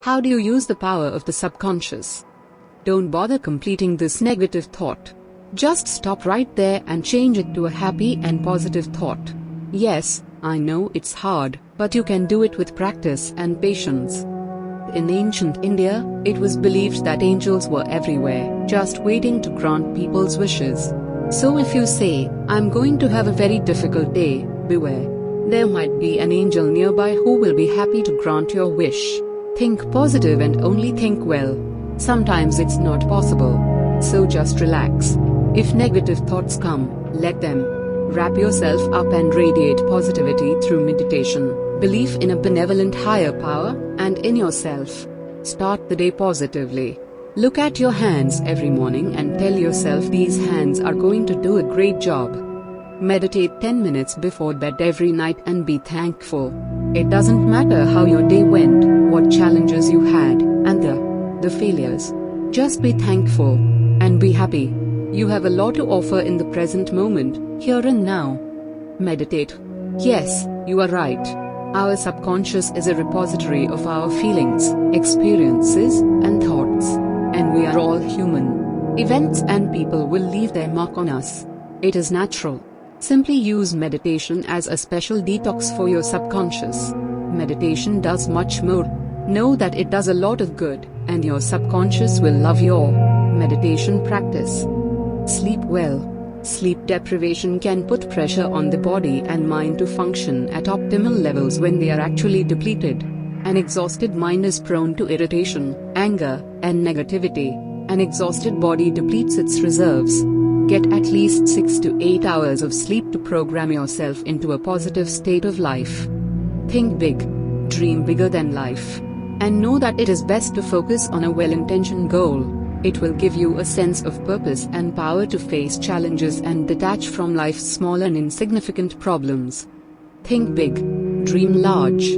How do you use the power of the subconscious? Don't bother completing this negative thought. Just stop right there and change it to a happy and positive thought. Yes, I know it's hard, but you can do it with practice and patience. In ancient India, it was believed that angels were everywhere, just waiting to grant people's wishes. So if you say, "I'm going to have a very difficult day," beware. There might be an angel nearby who will be happy to grant your wish. Think positive and only think well. Sometimes it's not possible. So just relax. If negative thoughts come, let them. Wrap yourself up and radiate positivity through meditation, belief in a benevolent higher power, and in yourself. Start the day positively. Look at your hands every morning and tell yourself these hands are going to do a great job. Meditate 10 minutes before bed every night and be thankful. It doesn't matter how your day went, what challenges you had, and the failures. Just be thankful and be happy. You have a lot to offer in the present moment, here and now. Meditate. Yes, you are right. Our subconscious is a repository of our feelings, experiences, and thoughts. And we are all human. Events and people will leave their mark on us. It is natural. Simply use meditation as a special detox for your subconscious. Meditation does much more. Know that it does a lot of good, and your subconscious will love your meditation practice. Sleep well. Sleep deprivation can put pressure on the body and mind to function at optimal levels when they are actually depleted. An exhausted mind is prone to irritation, anger, and negativity. An exhausted body depletes its reserves. Get at least 6 to 8 hours of sleep to program yourself into a positive state of life. Think big. Dream bigger than life. And know that it is best to focus on a well-intentioned goal. It will give you a sense of purpose and power to face challenges and detach from life's small and insignificant problems. Think big. Dream large.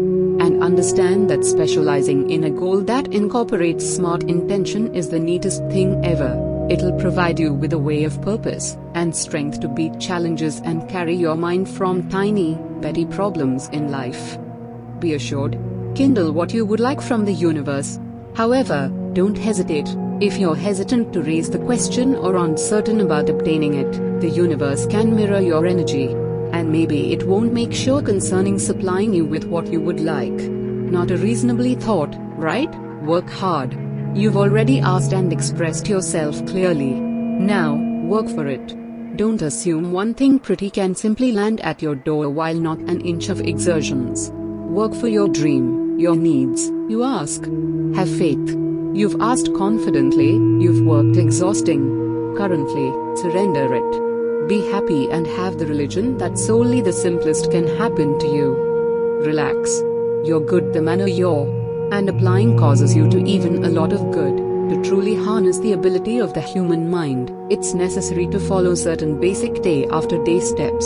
And understand that specializing in a goal that incorporates smart intention is the neatest thing ever. It'll provide you with a way of purpose and strength to beat challenges and carry your mind from tiny, petty problems in life. Be assured. Kindle what you would like from the universe. However, don't hesitate. If you're hesitant to raise the question or uncertain about obtaining it, the universe can mirror your energy. And maybe it won't make sure concerning supplying you with what you would like. Not a reasonably thought, right? Work hard. You've already asked and expressed yourself clearly. Now, work for it. Don't assume one thing pretty can simply land at your door while not an inch of exertions. Work for your dream, your needs, you ask. Have faith. You've asked confidently, you've worked exhausting. Currently, surrender it. Be happy and have the religion that solely the simplest can happen to you. Relax. You're good the manner you're. And applying causes you to even a lot of good. To truly harness the ability of the human mind, it's necessary to follow certain basic day-after-day steps.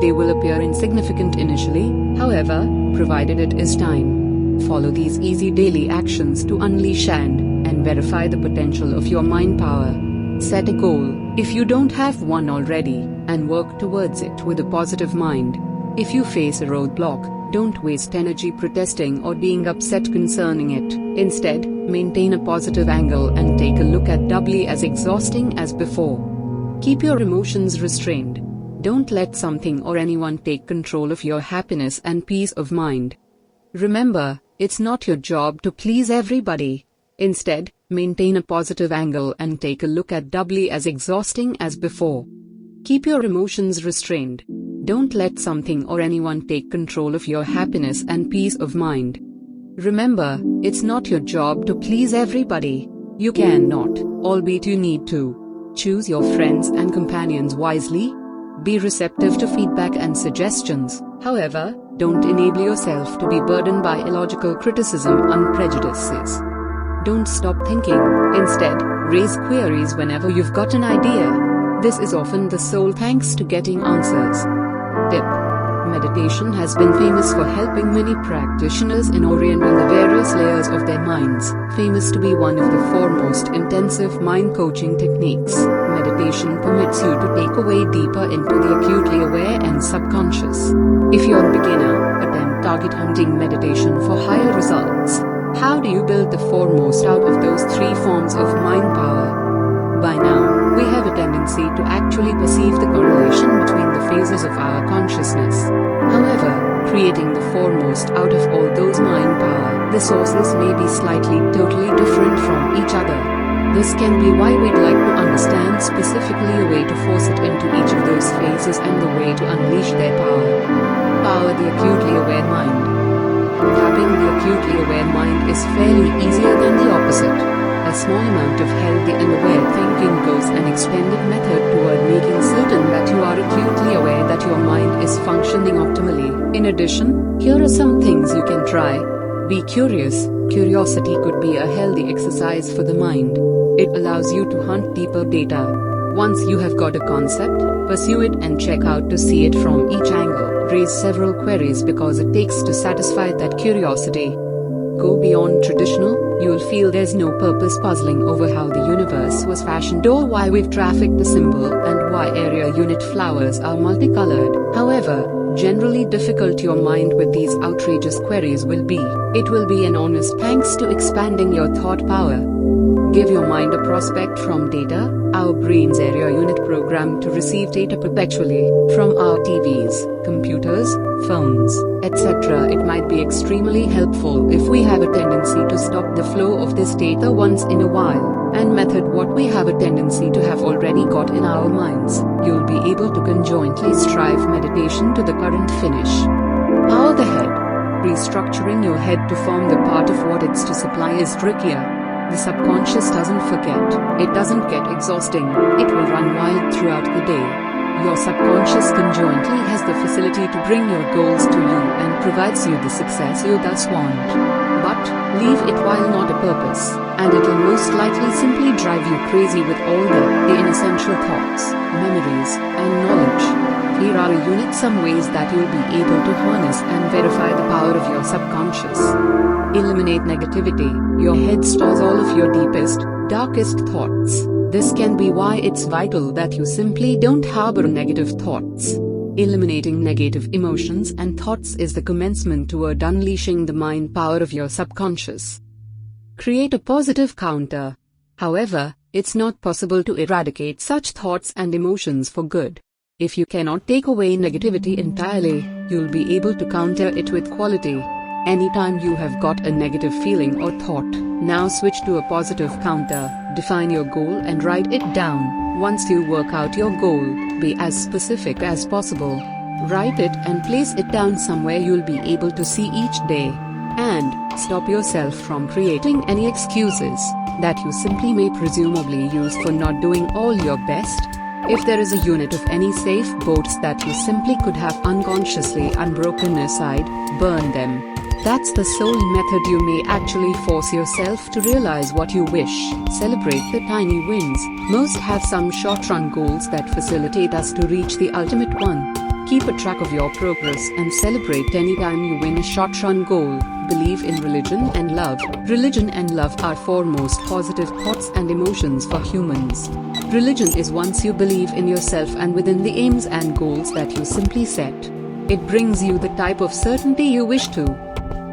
They will appear insignificant initially, however, provided it is time. Follow these easy daily actions to unleash and verify the potential of your mind power. Set a goal, if you don't have one already, and work towards it with a positive mind. If you face a roadblock, don't waste energy protesting or being upset concerning it. Instead, maintain a positive angle and take a look at doubly as exhausting as before. Keep your emotions restrained. Don't let something or anyone take control of your happiness and peace of mind. Remember, it's not your job to please everybody. Instead, maintain a positive angle and take a look at doubly as exhausting as before. Keep your emotions restrained. Don't let something or anyone take control of your happiness and peace of mind. Remember, it's not your job to please everybody. You cannot, albeit you need to. Choose your friends and companions wisely. Be receptive to feedback and suggestions. However, don't enable yourself to be burdened by illogical criticism and prejudices. Don't stop thinking. Instead, raise queries whenever you've got an idea. This is often the sole thanks to getting answers. Tip. Meditation has been famous for helping many practitioners in orienting the various layers of their minds, famous to be one of the foremost intensive mind coaching techniques. Meditation permits you to take a way deeper into the acutely aware and subconscious. If you're a beginner, attempt target hunting meditation for higher results. How do you build the foremost out of those three forms of mind power? By now, we have a tendency to actually perceive the correlation between the phases of our consciousness. However, creating the foremost out of all those mind power, the sources may be slightly totally different from each other. This can be why we'd like to understand specifically a way to force it into each of those phases and the way to unleash their power. Power the acutely aware mind. Tapping the acutely aware mind is fairly easier than the opposite. A small amount of healthy and aware thinking goes an extended method toward making certain that you are acutely aware that your mind is functioning optimally. In addition, here are some things you can try. Be curious. Curiosity could be a healthy exercise for the mind. It allows you to hunt deeper data. Once you have got a concept, pursue it and check out to see it from each angle. Raise several queries because it takes to satisfy that curiosity. Go beyond traditional, you'll feel there's no purpose puzzling over how the universe was fashioned or why we've trafficked the symbol and why area unit flowers are multicolored. However, generally difficult your mind with these outrageous queries will be. It will be an honest thanks to expanding your thought power. Give your mind a prospect from data. Our brain's area unit programmed to receive data perpetually from our TVs, computers, phones, etc. It might be extremely helpful if we have a tendency to stop the flow of this data once in a while, and method what we have a tendency to have already got in our minds. You'll be able to conjointly strive meditation to the current finish. Power the head. Restructuring your head to form the part of what it's to supply is trickier. The subconscious doesn't forget, it doesn't get exhausting, it will run wild throughout the day. Your subconscious conjointly has the facility to bring your goals to you and provides you the success you thus want. But, leave it while not a purpose, and it'll most likely simply drive you crazy with all the inessential thoughts, memories, and knowledge. Here are a unit some ways that you'll be able to harness and verify the power of your subconscious. Eliminate negativity. Your head stores all of your deepest, darkest thoughts. This can be why it's vital that you simply don't harbor negative thoughts. Eliminating negative emotions and thoughts is the commencement toward unleashing the mind power of your subconscious. Create a positive counter. However, it's not possible to eradicate such thoughts and emotions for good. If you cannot take away negativity entirely, you'll be able to counter it with quality. Anytime you have got a negative feeling or thought, now switch to a positive counter. Define your goal and write it down. Once you work out your goal, be as specific as possible. Write it and place it down somewhere you'll be able to see each day. And stop yourself from creating any excuses that you simply may presumably use for not doing all your best. If there is a unit of any safe boats that you simply could have unconsciously unbroken aside, burn them. That's the sole method you may actually force yourself to realize what you wish. Celebrate the tiny wins. Most have some short-run goals that facilitate us to reach the ultimate one. Keep a track of your progress and celebrate anytime you win a short-run goal. Believe in religion and love. Religion and love are foremost positive thoughts and emotions for humans. Religion is once you believe in yourself and within the aims and goals that you simply set. It brings you the type of certainty you wish to.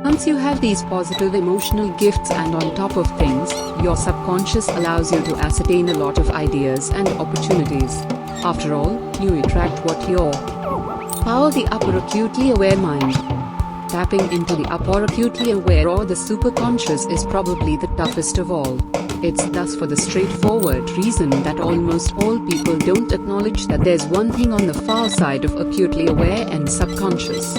Once you have these positive emotional gifts and on top of things, your subconscious allows you to ascertain a lot of ideas and opportunities. After all, you attract what you're. Power the upper acutely aware mind. Tapping into the upper acutely aware or the superconscious is probably the toughest of all. It's thus for the straightforward reason that almost all people don't acknowledge that there's one thing on the far side of acutely aware and subconscious.